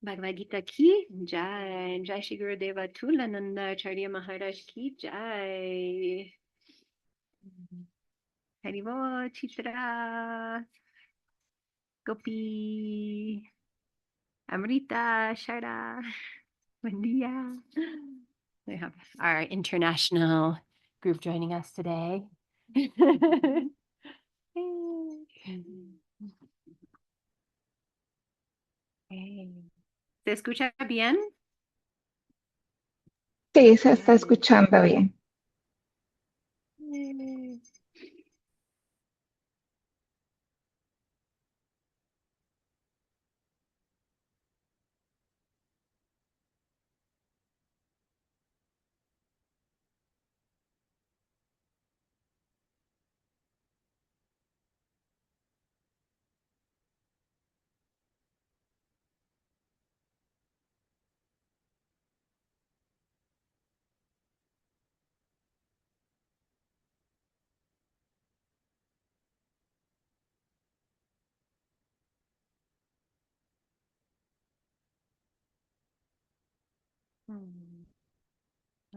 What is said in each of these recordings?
Bhagavad Gita ki jai, Jai Shri Gurudeva Tulananda Charya Maharaj ki jai. Haribo Chitra Gopi Amrita Sharda. Buen dia. We have our international group joining us today. ¿Se escucha bien? Sí, se está escuchando bien.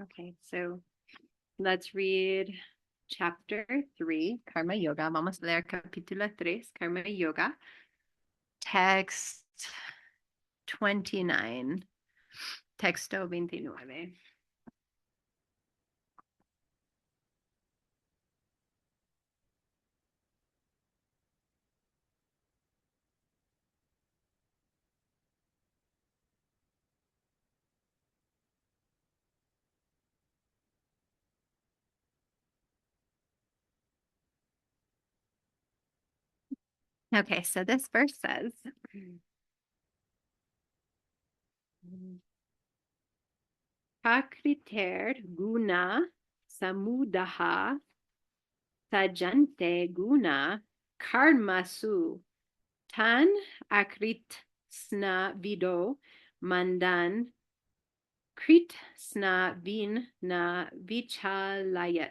Okay, so let's read chapter 3, Karma Yoga. Vamos a leer capítulo 3, Karma Yoga. Text 29. Texto 29. Okay, so this verse says, Prakriter guna samudaha sajante guna karmasu tan akrit sna vido mandan krit sna vin na vichalayate.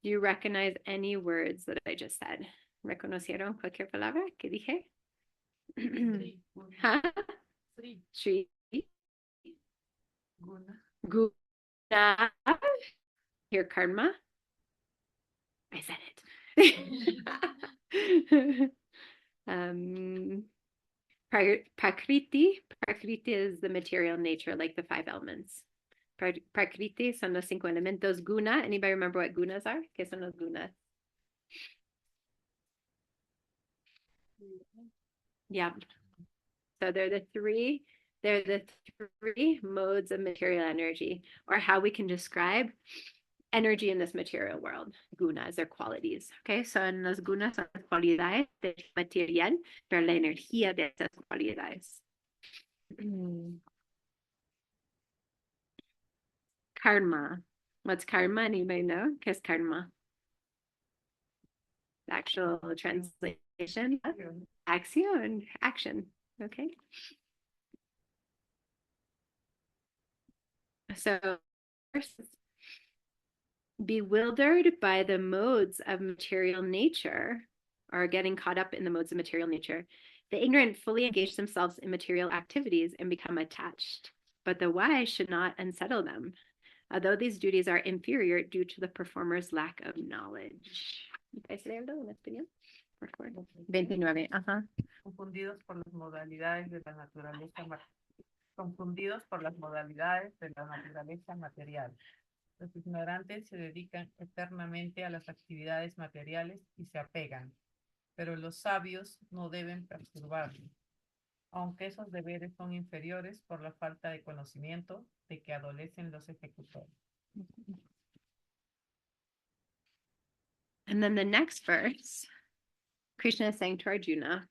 Do you recognize any words that I just said? ¿Reconocieron cualquier palabra que dije? ¿Ha? Sri. Guna. Here, karma. I said it. Prakriti. Prakriti is the material nature, like the 5 elements. Prakriti son los 5 elementos. Guna. Anybody remember what gunas are? ¿Qué son los gunas? Yeah. So they're the three modes of material energy, or how we can describe energy in this material world. Gunas are qualities. Okay, so en las gunas son las cualidades del material, pero la energía de esas cualidades. Karma. What's karma? Anybody know? ¿Qué es karma? The actual translation. Acción, action. Okay. So first, bewildered by the modes of material nature, or getting caught up in the modes of material nature, the ignorant fully engage themselves in material activities and become attached. But the wise should not unsettle them, although these duties are inferior due to the performer's lack of knowledge. ¿Puedes leerlo en español? Por favor. 29. Ajá. Confundidos por las modalidades de la naturaleza confundidos por las modalidades de la naturaleza material. Los ignorantes se dedican eternamente a las actividades materiales y se apegan, pero los sabios no deben perturbarlos, aunque esos deberes son inferiores por la falta de conocimiento de que adolecen los ejecutores. And then the next verse, Krishna is saying to Arjuna,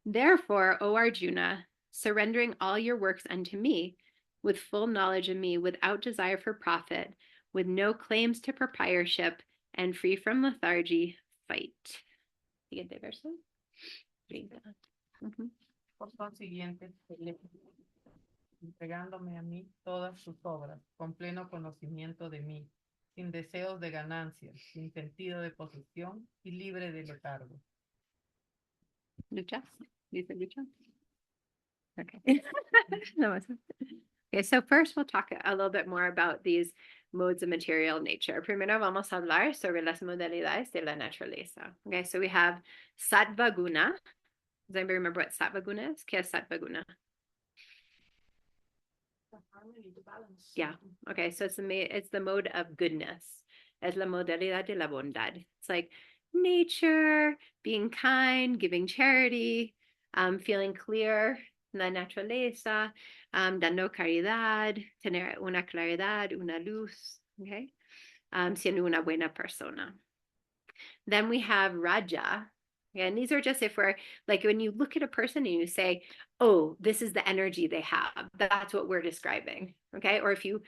therefore, O Arjuna, surrendering all your works unto me, with full knowledge of me, without desire for profit, with no claims to proprietorship, and free from lethargy, fight. Siguiente verso. Por consiguiente, entregándome a mí todas sus obras, con pleno conocimiento de mí, sin deseos de ganancias, sin sentido de posesión y libre de letargo. Lucha. Dice lucha. Okay. No, okay, so first we'll talk a little bit more about these modes of material nature. Primero vamos a hablar sobre las modalidades de la naturaleza. Okay, so we have Sattva Guna. Does anybody remember what Sattva Guna is? ¿Qué es Sattva Guna? Yeah. Okay. So it's the mode of goodness. Es la modalidad de la bondad. It's like nature, being kind, giving charity, feeling clear, la naturaleza, dando caridad, tener una claridad, una luz. Okay. Siendo una buena persona. Then we have Raja. And these are just if we're like when you look at a person and you say, oh, this is the energy they have. That's what we're describing. Okay. Or if you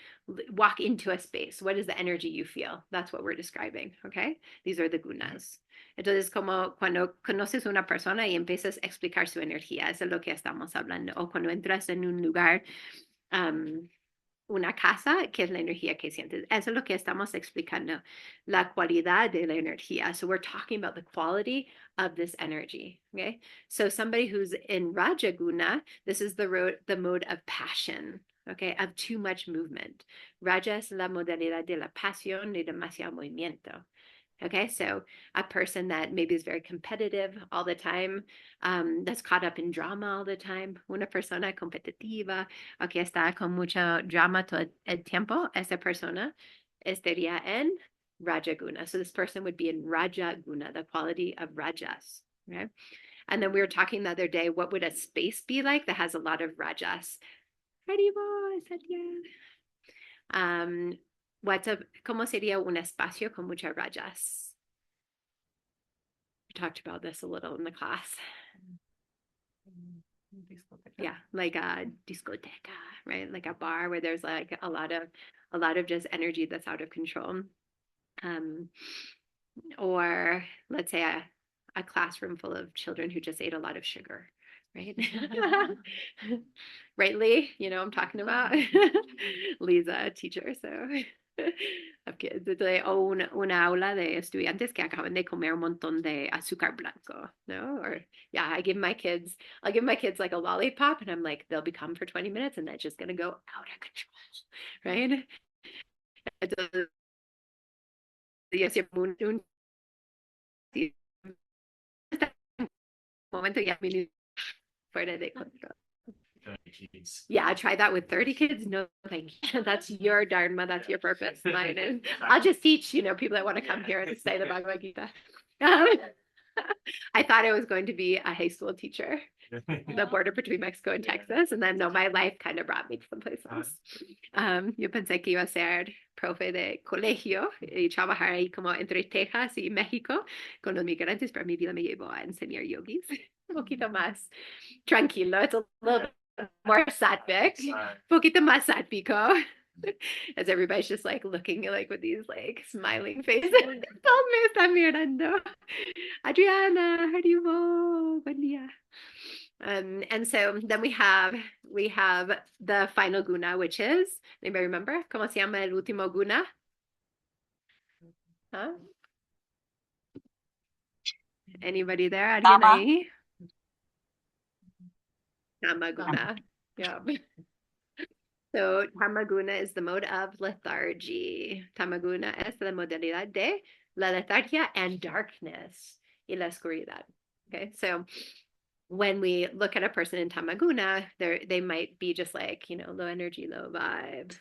walk into a space, what is the energy you feel? That's what we're describing. Okay. These are the gunas. Entonces, como cuando conoces una persona y empiezas a explicar su energía, eso es lo que estamos hablando. O cuando entras en un lugar, una casa, que es la energía que sientes. Eso es lo que estamos explicando, la cualidad de la energía. So we're talking about the quality of this energy, okay? So somebody who's in Rajaguna, this is the mode of passion, okay, of too much movement. Raja es la modalidad de la pasión y demasiado movimiento. Okay, so a person that maybe is very competitive all the time, that's caught up in drama all the time, una persona competitiva, o que está con mucho drama todo el tiempo, esa persona estaría en Rajaguna. So this person would be in Rajaguna, the quality of Rajas, okay? And then we were talking the other day, what would a space be like that has a lot of Rajas? Haribo, Satya. ¿Cómo sería un espacio con muchas rayas? We talked about this a little in the class. Yeah, like a discoteca, right? Like a bar where there's like a lot of just energy that's out of control. Or let's say a classroom full of children who just ate a lot of sugar, right? Right, Lee? You know what I'm talking about? Lee's a teacher, so of kids. O una aula de estudiantes que acaban de comer un montón de azúcar blanco, no? Or yeah, I'll give my kids like a lollipop and I'm like, they'll be calm for 20 minutes and that's just gonna go out of control, right? Entonces, yo siempre un momento ya fuera de control. Yeah, try that with 30 kids. No, thank you. That's your dharma. That's your purpose. Mine is. I'll just teach, people that want to come here and say the Bhagavad Gita. I thought I was going to be a high school teacher, the border between Mexico and Texas. And then, no, my life kind of brought me to someplace else. Yo pensé que iba a ser profe de colegio y trabajar ahí como entre Texas y México con los migrantes, pero mi vida me llevó a enseñar yogis. Un poquito más tranquilo. It's a little more sattvic, poquito más sattvico. As everybody's just like looking like with these like smiling faces. Todos me están mirando. Adriana, how do you go? Buen día. And so then we have the final guna, which is, anybody remember? ¿Cómo se llama el último guna? Huh? Anybody there? ¿Alguien ahí? Tamaguna. Yeah. So Tamaguna is the mode of lethargy. Tamaguna es la modalidad de la letargia and darkness y la oscuridad. Okay, so when we look at a person in Tamaguna, they might be just like, low energy, low vibe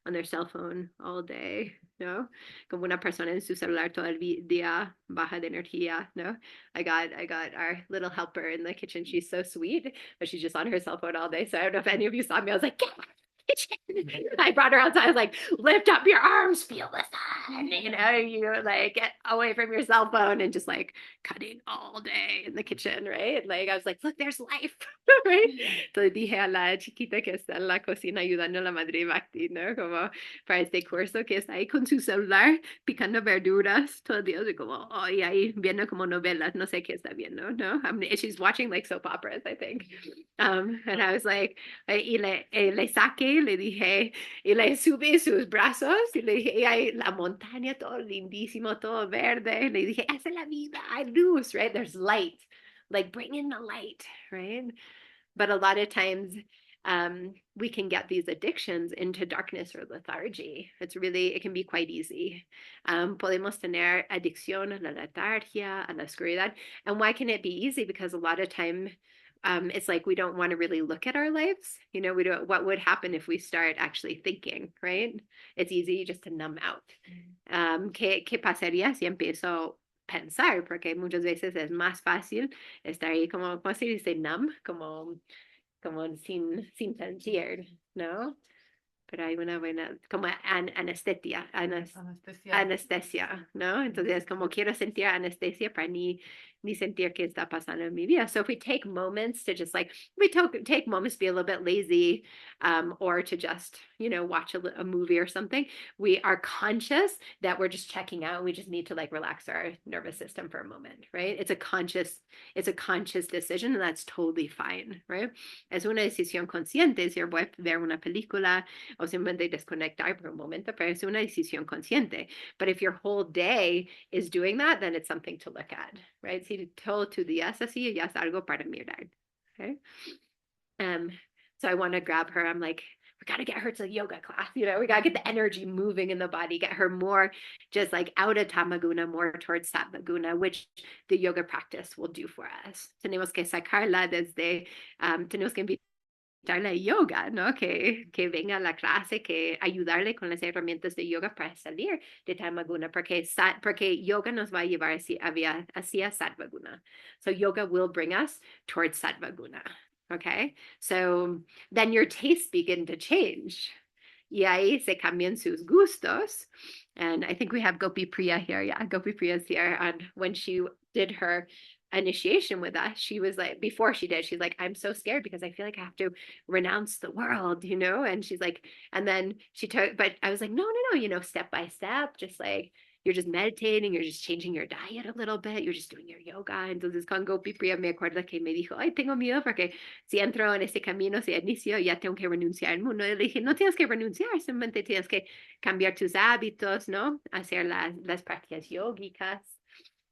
on their cell phone all day, no? Como una persona en su celular todo el día, baja de energía, no? I got our little helper in the kitchen. She's so sweet, but she's just on her cell phone all day. So I don't know if any of you saw me. I was like, get out of the kitchen. I brought her outside. I was like, lift up your arms, feel the sun. You like get away from your cell phone and just like cutting all day in the kitchen, right? Like I was like, look, there's life, right? Entonces dije a la chiquita que está en la cocina ayudando a la madre Bhakti, ¿no? Como para este curso que está ahí con su celular picando verduras todo el día, así como, y ahí viendo como novelas, no sé qué está viendo, ¿no? She's watching like soap operas, I think. And I was like, y le saqué le dije, y le subí sus brazos y le dije, y hay la montaña, todo lindísimo, todo verde. Le dije, esa es la vida, I lose, right? There's light, like bring in the light, right? But a lot of times we can get these addictions into darkness or lethargy. It can be quite easy. Podemos tener adicción a la letargia, a la oscuridad. And why can it be easy? Because a lot of time it's like we don't want to really look at our lives. We don't, what would happen if we start actually thinking, right? It's easy just to numb out. ¿Qué pasaría si empiezo pensar? Porque muchas veces es más fácil estar ahí como, ¿cómo se dice? Numb, como sin sentir, ¿no? Pero hay una buena, como anestesia, anestesia, ¿no? Entonces, como quiero sentir anestesia para ni sentir qué está pasando en mi vida. So if we take moments to just take moments to be a little bit lazy, or to just, watch a movie or something, we are conscious that we're just checking out. We just need to relax our nervous system for a moment, right? It's a conscious decision, and that's totally fine, right? Es una decisión consciente. Si voy a ver una película o simplemente desconectar por un momento, pero es una decisión consciente. But if your whole day is doing that, then it's something to look at, right? Si todo tu día es así, ya es algo para mirar, okay? So I want to grab her. I'm like, we got to get her to the yoga class. We got to get the energy moving in the body, get her more just out of tamaguna, more towards sattva guna, which the yoga practice will do for us. Tenemos que sacarla tenemos que invitarla a yoga, ¿no? Que venga a la clase, que ayudarle con las herramientas de yoga para salir de tamaguna, porque yoga nos va a llevar hacia sattva guna. So yoga will bring us towards sattva guna. Okay, so then your tastes begin to change. Y ahí se cambian sus gustos. And I think we have Gopi Priya here. Yeah, Gopi Priya's here. And when she did her initiation with us, she was like, before she did, she's like, I'm so scared because I feel like I have to renounce the world, and she's like, and then but I was like, no, step by step, just you're just meditating, you're just changing your diet a little bit, you're just doing your yoga. Entonces con Gopi Priya me acuerdo que me dijo, ay, tengo miedo porque si entro en ese camino, si inicio, ya tengo que renunciar al mundo. Y le dije, no tienes que renunciar, simplemente tienes que cambiar tus hábitos, ¿no? Hacer las prácticas yógicas,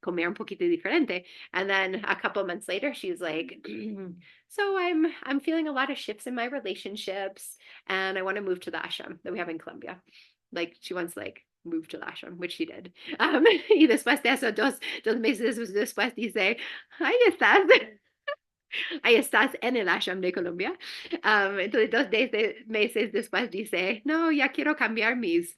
comer un poquito diferente. And then a couple of months later, she's like, so I'm feeling a lot of shifts in my relationships, and I want to move to the ashram that we have in Colombia. She wants move to the ashram, which she did. Y después de eso, dos meses después dice, ahí estás en el ashram de Colombia. Entonces 2 meses después dice, no, ya quiero cambiar mis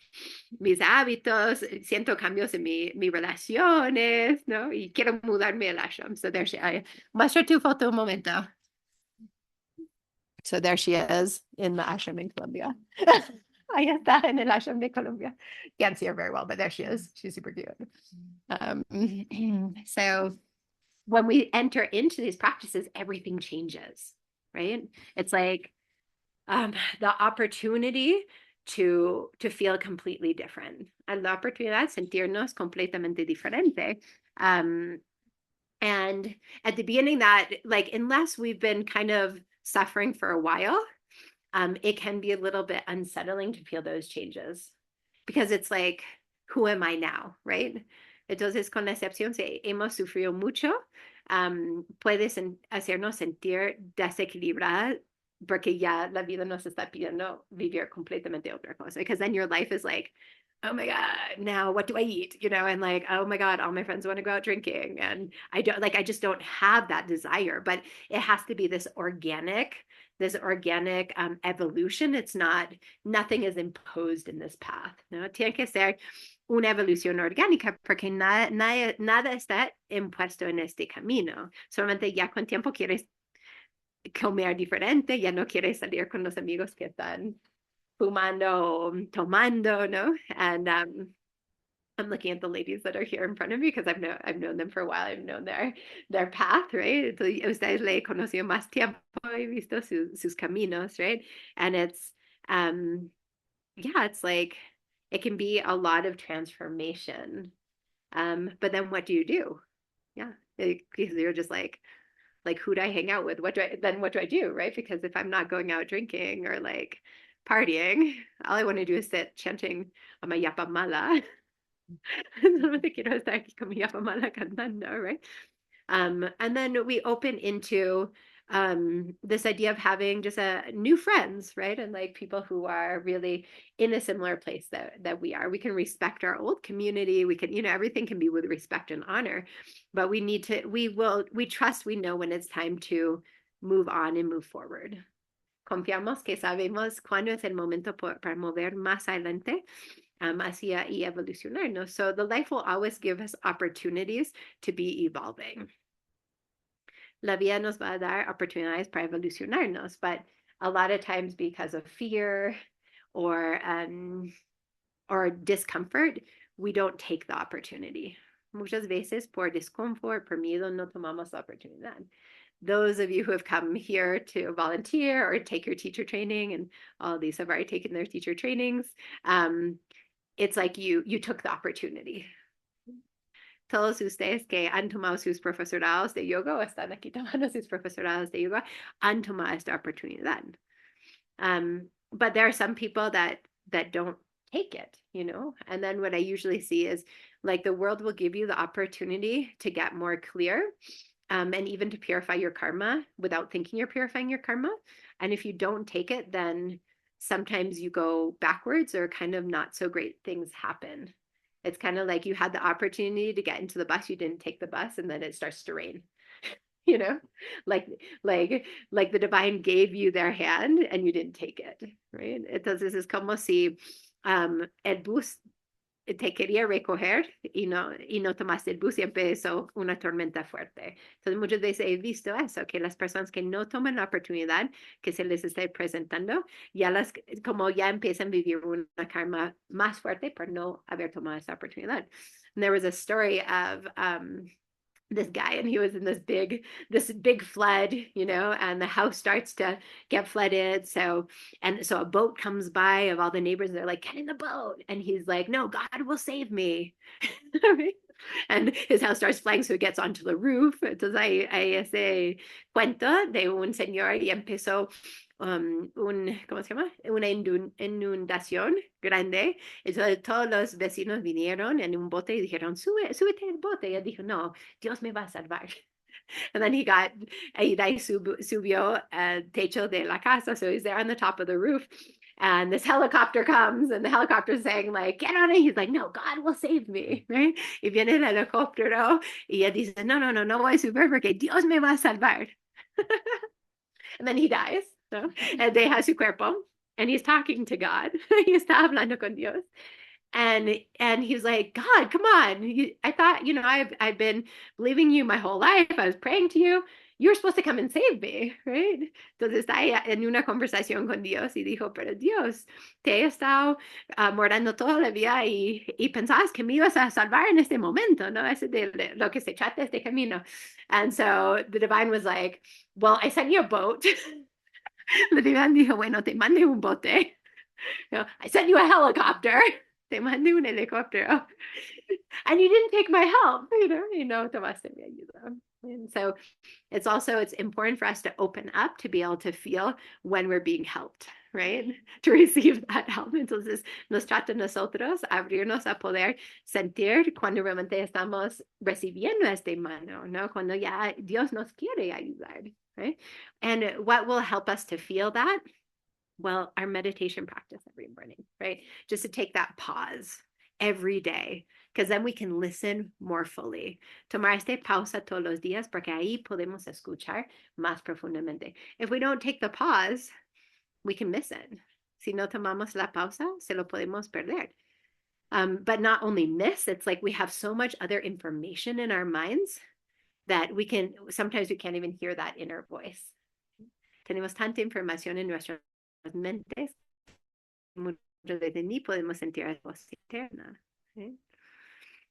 hábitos, siento cambios en mis relaciones, ¿no? Y quiero mudarme al ashram. So there muestra tu foto un momento. So there she is in the ashram in Colombia. Ahí está en el ashram de Colombia. Can't see her very well, but there she is. She's super cute. So when we enter into these practices, everything changes, right? It's like the opportunity to feel completely different. La oportunidad de sentirnos completamente diferente. And at the beginning that, unless we've been kind of suffering for a while, it can be a little bit unsettling to feel those changes, because it's like, who am I now, right? Entonces, con la excepción, si hemos sufrido mucho, puedes hacernos sentir desequilibradas, porque ya la vida nos está pidiendo vivir completamente otra cosa. Because then your life is like, oh my God, now what do I eat? And oh my God, all my friends want to go out drinking. And I just don't have that desire, but it has to be this organic evolution. It's nothing is imposed in this path. No, tiene que ser una evolución orgánica, porque nada está impuesto en este camino. Solamente ya con tiempo quieres comer diferente, ya no quieres salir con los amigos que están fumando o tomando, ¿no? And I'm looking at the ladies that are here in front of me because I've known them for a while. I've known their path, right? Entonces, ustedes le he conocido más tiempo, he visto sus caminos, right? And it's, it's like, it can be a lot of transformation. But then what do you do? Yeah, because you're just like, who do I hang out with? What do I do, right? Because if I'm not going out drinking or partying. All I want to do is sit chanting on my yapa mala. Solamente quiero estar aquí con mi yapa mala cantando, right? And then we open into this idea of having just new friends, right? And like people who are really in a similar place that we are. We can respect our old community. We can, everything can be with respect and honor, but we trust, we know when it's time to move on and move forward. Confiamos que sabemos cuándo es el momento para mover más adelante hacia y evolucionarnos. So the life will always give us opportunities to be evolving. La vida nos va a dar oportunidades para evolucionarnos, but a lot of times because of fear or discomfort, we don't take the opportunity. Muchas veces por discomfort, por miedo, no tomamos la oportunidad. Those of you who have come here to volunteer or take your teacher training, and all of these have already taken their teacher trainings, it's like you took the opportunity. Todos ustedes que han tomado sus profesorados de yoga o están aquí tomando sus profesorados de yoga han tomado esta oportunidad. But there are some people that don't take it, and then what I usually see is like the world will give you the opportunity to get more clear, and even to purify your karma without thinking you're purifying your karma. And if you don't take it, then sometimes you go backwards or kind of not so great things happen. It's kind of like you had the opportunity to get into the bus, you didn't take the bus, and then it starts to rain. Like the divine gave you their hand and you didn't take it, right? Entonces es como si el bus te quería recoger y no tomaste el bus y empezó una tormenta fuerte. Entonces muchas veces he visto eso, que las personas que no toman la oportunidad que se les está presentando, como ya empiezan a vivir una karma más fuerte por no haber tomado esa oportunidad. And there was a story of this guy, and he was in this big flood, and the house starts to get flooded. So a boat comes by of all the neighbors, and they're like, get in the boat. And he's like, no, God will save me. And his house starts flying, so he gets onto the roof. Entonces hay ese cuento de un señor y empezó ¿cómo se llama? Una inundación grande. Entonces todos los vecinos vinieron en un bote y dijeron, súbete al bote. Y él dijo, no, Dios me va a salvar. And then he subió al techo de la casa. So he's there on the top of the roof. And this helicopter comes, and the helicopter is saying, like, get on it. He's like, no, God will save me, right? Y viene el helicóptero y él dice, no voy a subir porque Dios me va a salvar. And then he dies, and they have su cuerpo, and he's talking to God. He está hablando con Dios. And he's like, God, come on. I thought, I've been believing you my whole life. I was praying to you. You're supposed to come and save me, right? Entonces está en una conversación con Dios y dijo, pero Dios, te he estado morando toda la vida y pensabas que me ibas a salvar en este momento, ¿no? Ese de lo que se trata este camino. And so the divine was like, well, I sent you a boat. The divine dijo, bueno, te mandé un bote. I sent you a helicopter. Te mandé un helicóptero. And you didn't take my help, tomaste mi ayuda. And so it's important for us to open up to be able to feel when we're being helped, right? To receive that help. Entonces, nos trata nosotros abrirnos a poder sentir cuando realmente estamos recibiendo esta mano, ¿no? Cuando ya Dios nos quiere ayudar, right? And what will help us to feel that? Well, our meditation practice every morning, right? Just to take that pause every day, because then we can listen more fully. Tomar esta pausa todos los días, porque ahí podemos escuchar más profundamente. If we don't take the pause, we can miss it. Si no tomamos la pausa, se lo podemos perder. But not only miss, it's like we have so much other information in our minds that sometimes we can't even hear that inner voice. Tenemos tanta información en nuestras mentes, muchas veces ni podemos sentir la voz interna. Okay?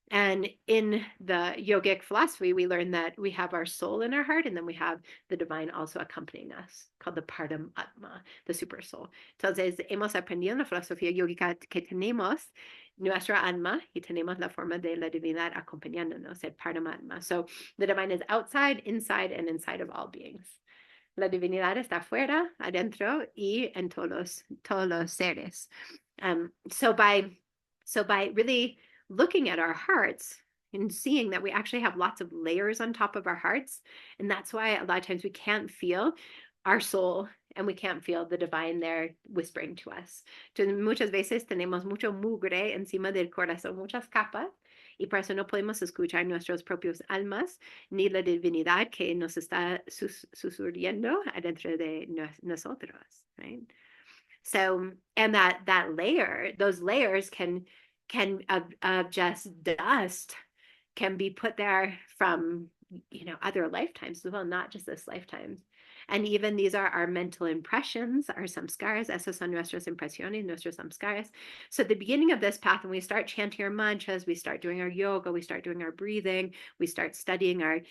And in the yogic philosophy, we learn that we have our soul in our heart, and then we have the divine also accompanying us, called the Paramatma, the super soul. Entonces, hemos aprendido en la filosofía yogica que tenemos nuestra alma y tenemos la forma de la divinidad acompañándonos, el Paramatma. So the divine is outside, inside, and inside of all beings. La divinidad está afuera, adentro, y en todos los seres. So by really looking at our hearts and seeing that we actually have lots of layers on top of our hearts, and that's why a lot of times we can't feel our soul and we can't feel the divine there whispering to us. Entonces, muchas veces tenemos mucho mugre encima del corazón, muchas capas, y por eso no podemos escuchar nuestros propios almas ni la divinidad que nos está susurriendo adentro de nosotros, right? So, and that layer, those layers can of just dust can be put there from, other lifetimes as well, not just this lifetime. And even these are our mental impressions, our samskaras. Esos son nuestras impresiones, nuestros samskaras. So at the beginning of this path, when we start chanting our mantras, we start doing our yoga, we start doing our breathing, we start studying our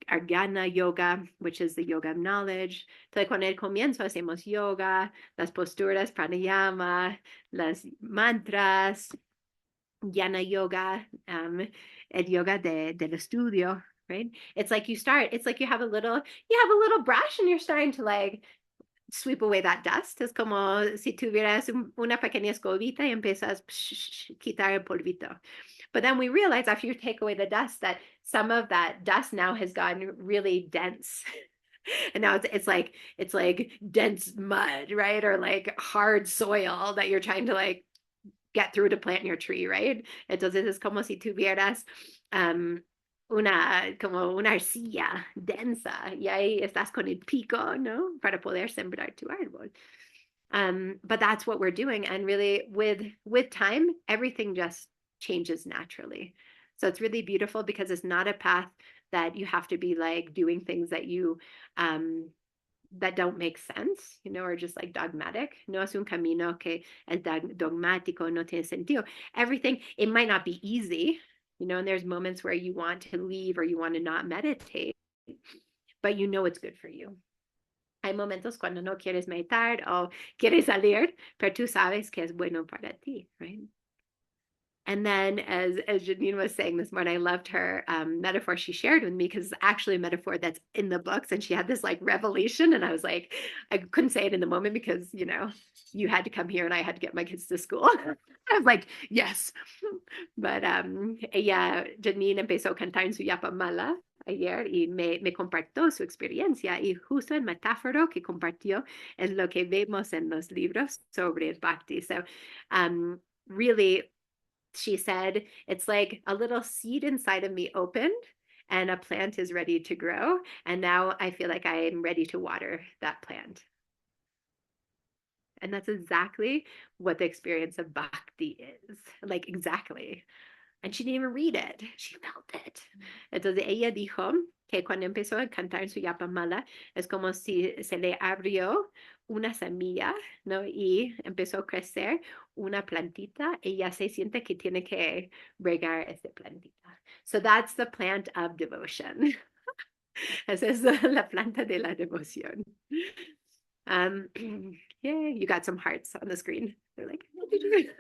Jnana yoga, which is the yoga of knowledge. Entonces, con el comienzo hacemos yoga, las posturas, pranayama, las mantras, Jnana yoga, el yoga del estudio, right? It's like you have a little brush and you're starting to like sweep away that dust. Es como si tuvieras una pequeña escobita y empiezas a quitar el polvito. But then we realize after you take away the dust that some of that dust now has gotten really dense. And now it's like dense mud, right? Or like hard soil that you're trying to like get through to plant your tree, right? Entonces es como si tuvieras como una arcilla densa y ahí estás con el pico, ¿no? Para poder sembrar tu árbol. But that's what we're doing. And really with time, everything just changes naturally. So it's really beautiful because it's not a path that you have to be like doing things that you that don't make sense, or just like dogmatic. No es un camino que es dogmático, no tiene sentido. Everything, it might not be easy, and there's moments where you want to leave or you want to not meditate, but it's good for you. Hay momentos cuando no quieres meditar o quieres salir, pero tú sabes que es bueno para ti, right? And then as Janine was saying this morning, I loved her metaphor she shared with me because it's actually a metaphor that's in the books. And she had this like revelation. And I was like, I couldn't say it in the moment because, you had to come here and I had to get my kids to school. I was like, yes. But ella, Janine empezó a cantar en su yapa mala ayer y me compartió su experiencia y justo el metáforo que compartió es lo que vemos en los libros sobre el bhakti. So really, she said, it's like a little seed inside of me opened and a plant is ready to grow. And now I feel like I am ready to water that plant. And that's exactly what the experience of bhakti is. Like, exactly. And she didn't even read it. She felt it. Entonces ella dijo que cuando empezó a cantar en su yapa mala, es como si se le abrió una semilla, ¿no? Y empezó a crecer una plantita y ya se siente que tiene que regar esta plantita. So that's the plant of devotion. Esa es la planta de la devoción. Yeah, you got some hearts on the screen. They're like, what did you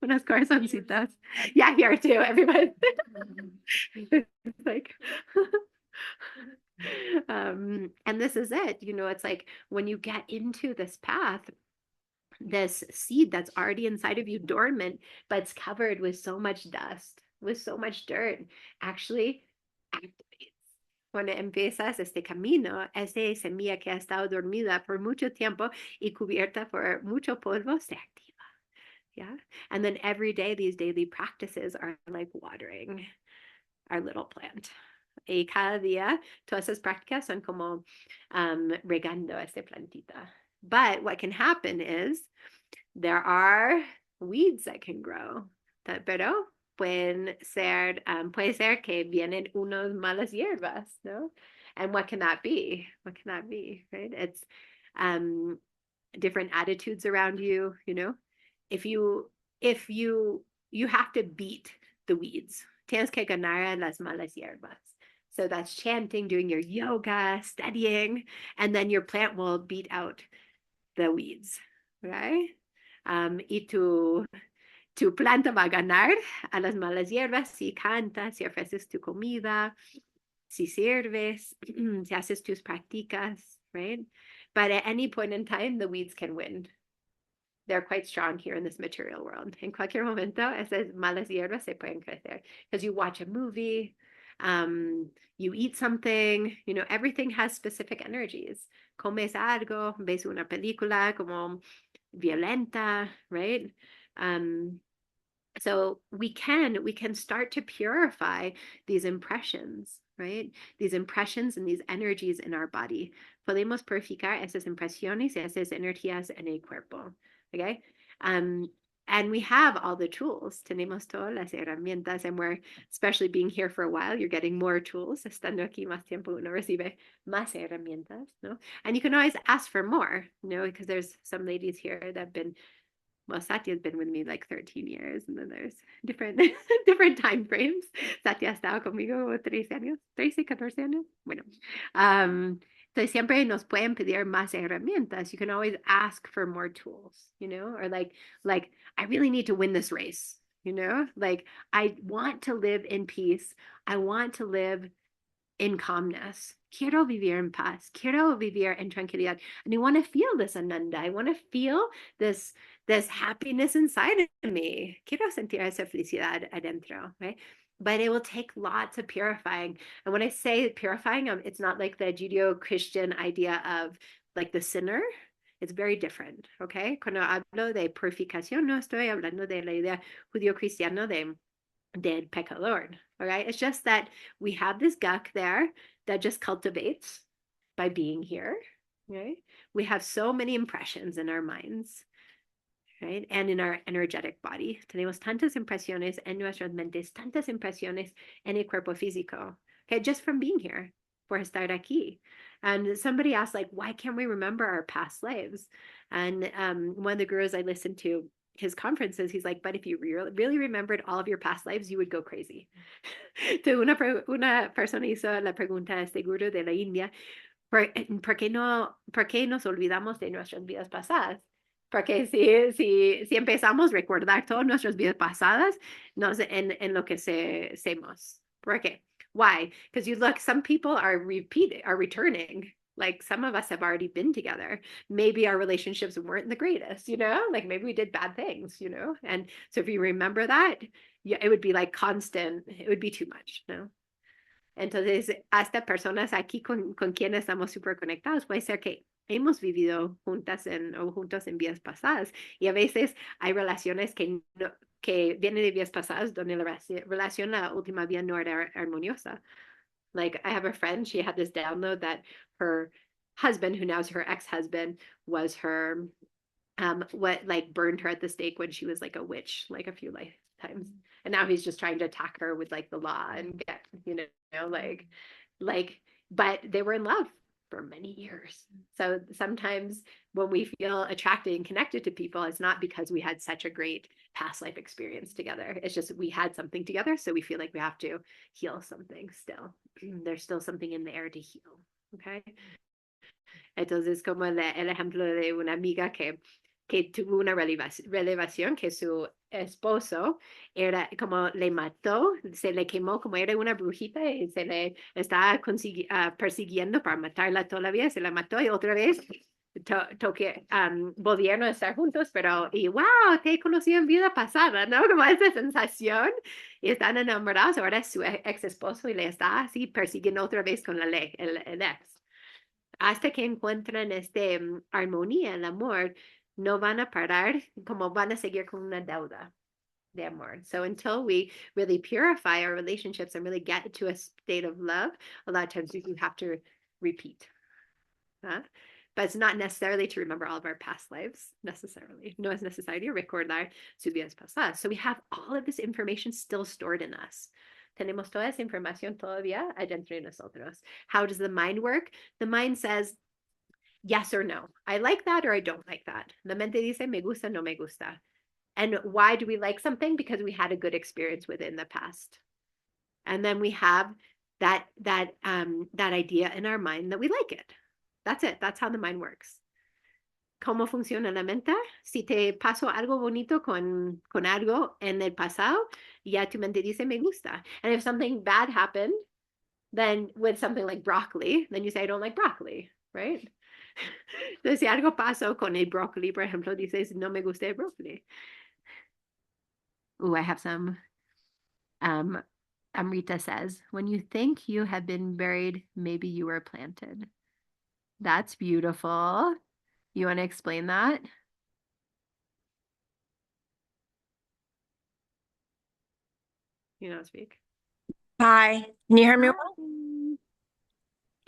unas corazoncitas. Yeah, here too, everybody. It's like and this is it, it's like when you get into this path, this seed that's already inside of you dormant, but it's covered with so much dust, with so much dirt, actually activates. Cuando empiezas este camino, esa semilla que ha estado dormida por mucho tiempo y cubierta por mucho polvo se activa. Yeah. And then every day, these daily practices are like watering our little plant. Y cada día, todas esas prácticas son como regando esta plantita. But what can happen is there are weeds that can grow, pero puede ser que vienen unos malas hierbas, ¿no? And what can that be? What can that be, right? It's different attitudes around you, If you have to beat the weeds. Tienes que ganar las malas hierbas. So that's chanting, doing your yoga, studying, and then your plant will beat out the weeds, right? Y tu planta va a ganar a las malas hierbas si cantas, si ofreces tu comida, si sirves, si haces tus prácticas, right? But at any point in time, the weeds can win. They're quite strong here in this material world. En cualquier momento, esas malas hierbas se pueden crecer. Because you watch a movie, you eat something, you know, everything has specific energies. Comes algo, ves una película como violenta, right? So we can start to purify these impressions, right? These impressions and these energies in our body. Podemos purificar esas impresiones y esas energías en el cuerpo, okay? And we have all the tools. Tenemos todas las herramientas, and we're, especially being here for a while, you're getting more tools. Estando aquí más tiempo, uno recibe más herramientas, no? And you can always ask for more, you know, because there's some ladies here that have been, well, Satya's been with me like 13 years, and then there's different different time frames. Satya ha estado conmigo 13 años, 13, 14 años. Bueno, entonces siempre nos pueden pedir más herramientas. You can always ask for more tools, you know, or like I really need to win this race, you know, like I want to live in peace. I want to live in calmness. Quiero vivir en paz. Quiero vivir en tranquilidad. And I want to feel this ananda. I want to feel this happiness inside of me. Quiero sentir esa felicidad adentro, right? But it will take lots of purifying. And when I say purifying, it's not like the Judeo-Christian idea of like the sinner. It's very different, okay? Cuando hablo de purificación, no estoy hablando de la idea judío-cristiana del pecador, okay? It's just that we have this guk there that just cultivates by being here, right? We have so many impressions in our minds, right? And in our energetic body. Tenemos tantas impresiones en nuestras mentes, tantas impresiones en el cuerpo físico, okay? Just from being here, por estar aquí. And somebody asked, like, why can't we remember our past lives? And one of the gurus I listened to, his conferences, he's like, but if you really remembered all of your past lives, you would go crazy. So una persona hizo la pregunta a este guru de la India, ¿por qué nos olvidamos de nuestras vidas pasadas? Porque si empezamos a recordar todas nuestras vidas pasadas, en lo que hacemos. ¿Por qué? Why? Because you look, some people are returning. Like some of us have already been together. Maybe our relationships weren't the greatest, you know, like maybe we did bad things, you know. And so if you remember that, yeah, it would be like constant, it would be too much, no? Entonces, hasta personas aquí con quienes estamos súper conectados, puede ser que hemos vivido juntas o juntos en vidas pasadas, y a veces hay relaciones que vienen de vidas pasadas donde la relación, la última vida no era armoniosa. Like I have a friend, she had this download that her husband, who now is her ex-husband, was her, what like burned her at the stake when she was like a witch, like a few lifetimes. And now he's just trying to attack her with like the law and get, you know, like, but they were in love for many years. So sometimes when we feel attracted and connected to people, it's not because we had such a great past life experience together. It's just we had something together, so we feel like we have to heal something still. There's still something in the air to heal, okay? Entonces, como el ejemplo de una amiga que tuvo una revelación que su esposo era como le mató, se le quemó como era una brujita y se le estaba persiguiendo para matarla todavía, se la mató y otra vez volvieron a estar juntos, pero y wow, te he conocido en vida pasada, ¿no? Como esa sensación y están enamorados, ahora es su ex esposo y le está así persiguiendo otra vez con la ley, el ex. Hasta que encuentran armonía, el amor, no van a parar, como van a seguir con una deuda de amor. So until we really purify our relationships and really get to a state of love, a lot of times you have to repeat. But it's not necessarily to remember all of our past lives, necessarily. No es necesario recordar sus vidas pasadas. So we have all of this information still stored in us. Tenemos toda esa información todavía adentro de nosotros. How does the mind work? The mind says yes or no. I like that or I don't like that. La mente dice me gusta, no me gusta. And why do we like something? Because we had a good experience within the past. And then we have that idea in our mind that we like it. That's it. That's how the mind works. ¿Cómo funciona la mente? Si te pasó algo bonito con algo en el pasado, ya tu mente dice me gusta. And if something bad happened, then with something like broccoli, then you say I don't like broccoli, right? Entonces, si algo pasó con el brócoli, por ejemplo, dices, no me gusta el brócoli. I have some. Um, Amrita says, when you think you have been buried, maybe you were planted. That's beautiful. You want to explain that? You know, speak. Hi, can you hear me? Hi.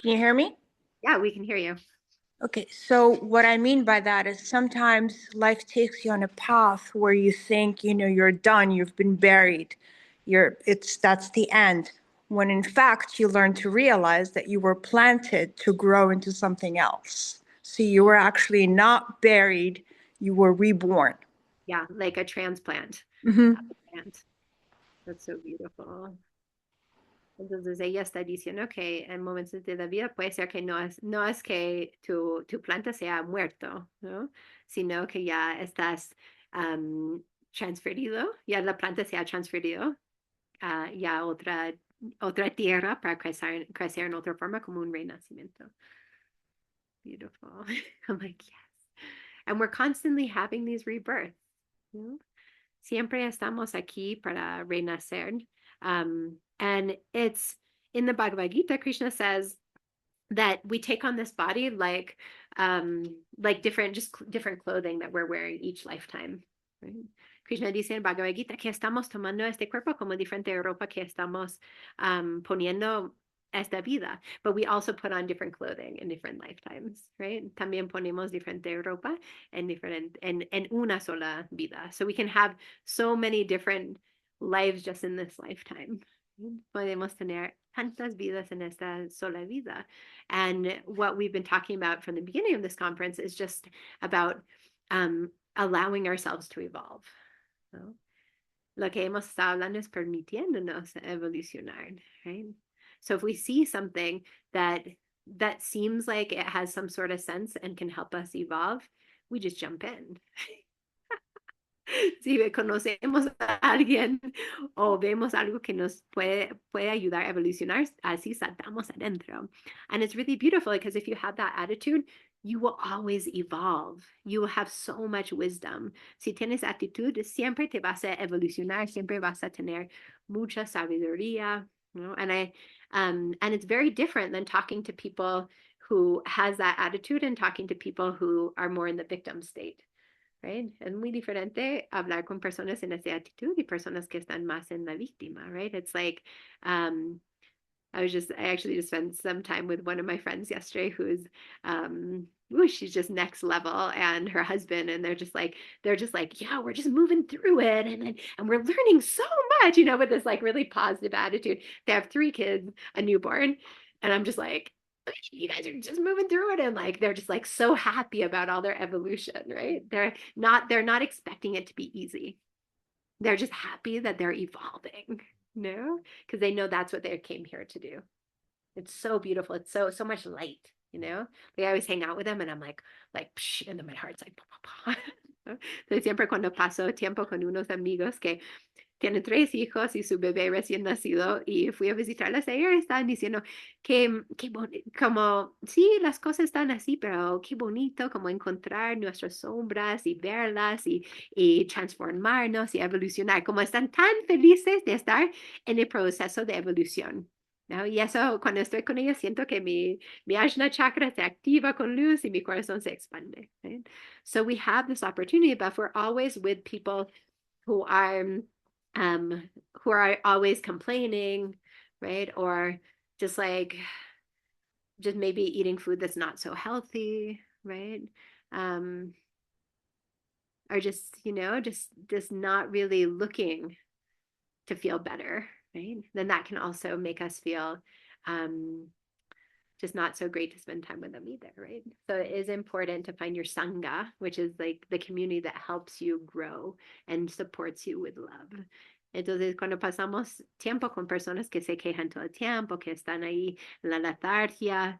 Can you hear me? Yeah, we can hear you. Okay, so what I mean by that is sometimes life takes you on a path where you think, you're done, you've been buried. That's the end. When in fact you learn to realize that you were planted to grow into something else. So you were actually not buried, you were reborn. Yeah, like a transplant. Mm-hmm. That's so beautiful. Entonces ella está diciendo que en momentos de la vida puede ser que no es que tu planta sea muerto, ¿no? Sino que ya estás transferido, ya la planta se ha transferido ya a otra tierra para crecer en otra forma como un renacimiento. Beautiful. I'm like, yes. And we're constantly having these rebirths. ¿No? Siempre estamos aquí para renacer. And it's in the Bhagavad Gita, Krishna says that we take on this body like different clothing that we're wearing each lifetime. Right? Krishna dice en Bhagavad Gita que estamos tomando este cuerpo como diferente ropa que estamos poniendo esta vida, but we also put on different clothing in different lifetimes, right? También ponemos diferente ropa en una sola vida. So we can have so many different lives just in this lifetime. Podemos tener tantas vidas en esta sola vida. And what we've been talking about from the beginning of this conference is just about allowing ourselves to evolve. ¿No? Lo que hemos estado hablando es permitiéndonos evolucionar, right? So if we see something that seems like it has some sort of sense and can help us evolve, we just jump in. Si conocemos a alguien o vemos algo que nos puede ayudar a evolucionar, así saltamos adentro. And it's really beautiful because if you have that attitude, you will always evolve. You will have so much wisdom. Si tienes actitud, siempre te vas a evolucionar, siempre vas a tener mucha sabiduría. You know? And it's very different than talking to people who has that attitude and talking to people who are more in the victim state. Right? Es muy diferente hablar con personas en esa actitud y personas que están más en la víctima, right? It's like, I actually just spent some time with one of my friends yesterday who's, she's just next level, and her husband, and they're just like, yeah, we're just moving through it, and we're learning so much, with this like really positive attitude. They have 3 kids, a newborn, and I'm just like, you guys are just moving through it, and like they're just like so happy about all their evolution, right? They're not expecting it to be easy. They're just happy that they're evolving, because they know that's what they came here to do. It's so beautiful. It's so much light, They always hang out with them, and I'm like psh, and then my heart's like pa, pa, pa. Entonces siempre cuando paso tiempo con unos amigos que tienen 3 hijos y su bebé recién nacido, y fui a visitarlas, ellos estaban diciendo que como, sí, las cosas están así, pero qué bonito como encontrar nuestras sombras y verlas y transformarnos y evolucionar, como están tan felices de estar en el proceso de evolución. ¿No? Y eso, cuando estoy con ellos, siento que mi Ajna chakra se activa con luz y mi corazón se expande. Right? So we have this opportunity, but if we're always with people who are always complaining, right? Or just maybe eating food that's not so healthy, right? Or just not really looking to feel better, right? Then that can also make us feel just not so great to spend time with them either, right? So it is important to find your sangha, which is like the community that helps you grow and supports you with love. Entonces, cuando pasamos tiempo con personas que se quejan todo el tiempo, que están ahí en la letargia,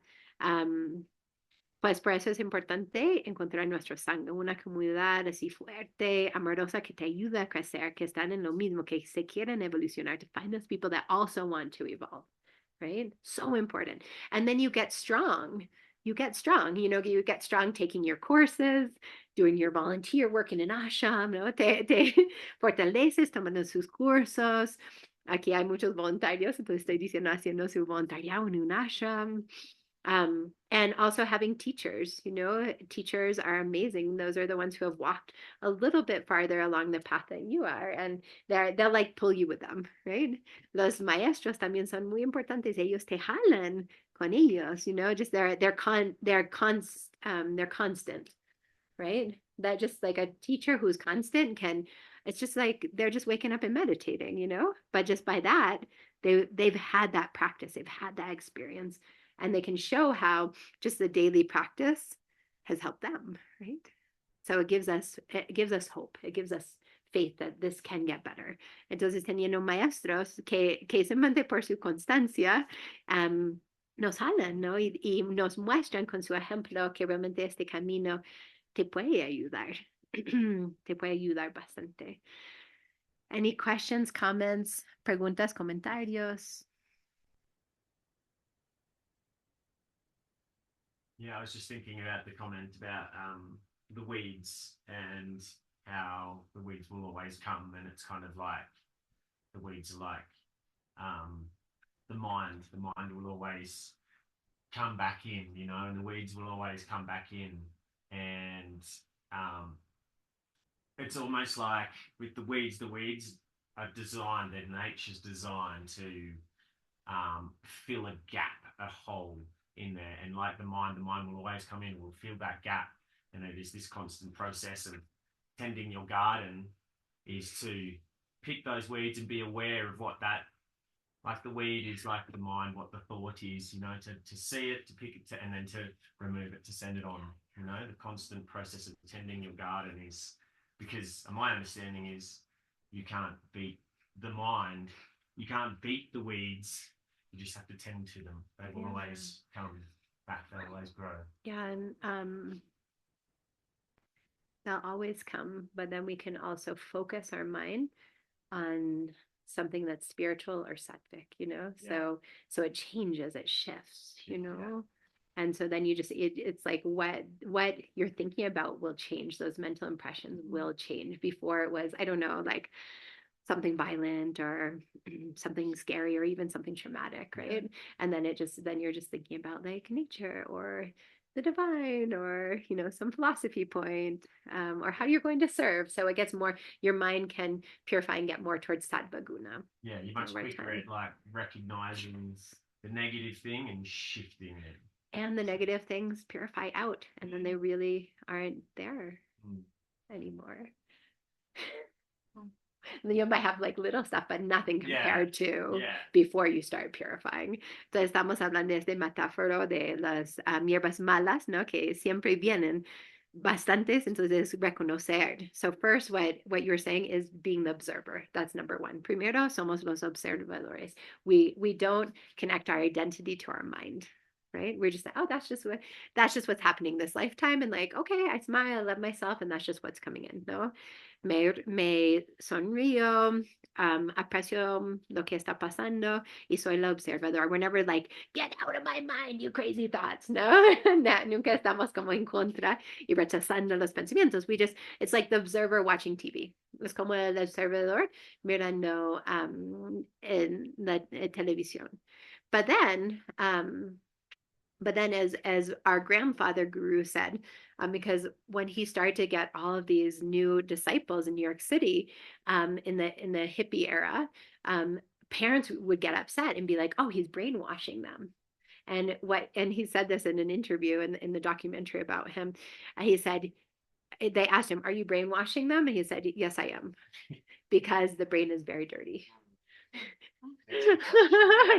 pues por eso es importante encontrar nuestro sangha, una comunidad así fuerte, amorosa, que te ayuda a crecer, que están en lo mismo, que se quieren evolucionar, to find those people that also want to evolve. Right? So important. And then you get strong, you get strong, you get strong taking your courses, doing your volunteer work in an ashram, ¿no? Te fortaleces tomando sus cursos. Aquí hay muchos voluntarios, entonces estoy diciendo haciendo su voluntariado en un ashram. And also having teachers, teachers are amazing. Those are the ones who have walked a little bit farther along the path than you are, and they'll like pull you with them, right? Los maestros también son muy importantes. Ellos te jalan con ellos, just they're constant, right? That just like a teacher who's constant it's just like they're just waking up and meditating, but just by that, they've had that practice, they've had that experience, and they can show how just the daily practice has helped them, right? So it gives us hope, it gives us faith that this can get better. Entonces, teniendo maestros que simplemente por su constancia nos jalan, ¿no? Y nos muestran con su ejemplo que realmente este camino te puede ayudar, te puede ayudar bastante. Any questions, comments, preguntas, comentarios? Yeah, I was just thinking about the comment about the weeds and how the weeds will always come, and it's kind of like the weeds are like the mind. The mind will always come back in, and the weeds will always come back in. And it's almost like with the weeds are designed, that nature's designed to fill a gap, a hole in there. And like the mind will always come in, will fill that gap. And it is this constant process of tending your garden is to pick those weeds and be aware of what that, like the weed is like the mind, what the thought is, to see it, to pick it, and then to remove it, to send it on. The constant process of tending your garden is, because my understanding is you can't beat the mind, you can't beat the weeds, you just have to tend to them. They will always come back, they'll always grow. Yeah, and they'll always come, but then we can also focus our mind on something that's spiritual or sattvic, so it changes, it shifts, and so then you just it's like what you're thinking about will change. Those mental impressions will change. Before it was, I don't know, like something violent or something scary or even something traumatic, right? And then you're just thinking about like nature or the divine or some philosophy point, or how you're going to serve. So it gets more, your mind can purify and get more towards Sattva Guna. Yeah, you're much quicker at like recognizing the negative thing and shifting it. And the negative things purify out, and then they really aren't there anymore. You might have like little stuff, but nothing compared to before you start purifying. Entonces estamos hablando de este metáforo de las hierbas malas, ¿no? Que siempre vienen bastantes, entonces reconocer. So first, what you're saying is being the observer. That's number one. Primero, somos los observadores. We don't connect our identity to our mind. Right? We're just like, oh, that's just what's happening this lifetime. And like, okay, I smile, I love myself, and that's just what's coming in, no? Me sonrío, aprecio lo que está pasando, y soy la observadora. We're never like, get out of my mind, you crazy thoughts, no? Nunca estamos como en contra y rechazando los pensamientos. It's like the observer watching TV. Es como el observador mirando en la televisión. But then as our grandfather guru said, because when he started to get all of these new disciples in New York City, in the hippie era, parents would get upset and be like, oh, he's brainwashing them. And he said this in an interview in the documentary about him. He said, they asked him, are you brainwashing them? And he said, yes, I am, because the brain is very dirty.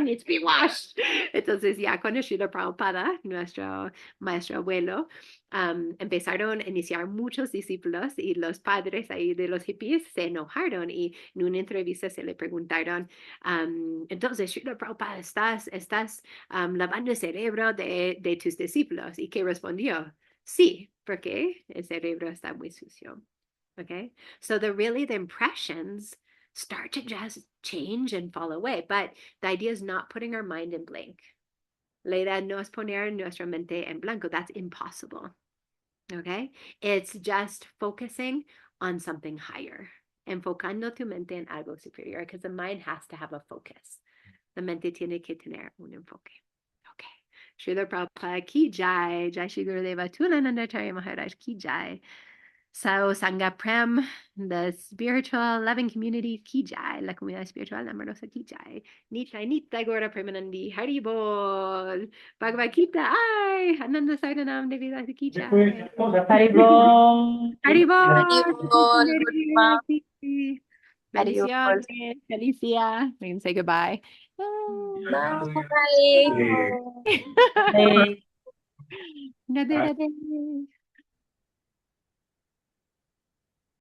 Needs to be washed. Entonces ya con Srila Prabhupada, nuestro maestro abuelo, empezaron a iniciar muchos discípulos, y los padres ahí de los hippies se enojaron, y en una entrevista se le preguntaron, entonces Srila Prabhupada, estás lavando el cerebro de tus discípulos, y que respondió, sí, porque el cerebro está muy sucio. Okay, so the impressions start to just change and fall away. But the idea is not putting our mind in blank. La idea no es poner nuestra mente en blanco. That's impossible. Okay? It's just focusing on something higher. Enfocando tu mente en algo superior, because the mind has to have a focus. La mente tiene que tener un enfoque. Okay. Srila Prabhupada ki jai, Jai Shri Gurudeva Tulanandatari Maharaj ki jai. Sao Sangha Prem, the spiritual loving community ki jai, la comunidad espiritual amorosa ki jai. Nita Nita Gora Premanandi Haribol. Bhagavad Gita ay, Ananda Saranam Devi Dasi ki jai. Haribol. Haribol. Haribol. Bendiciones. Felicia. We can say goodbye. Bye. Radhe Radhe.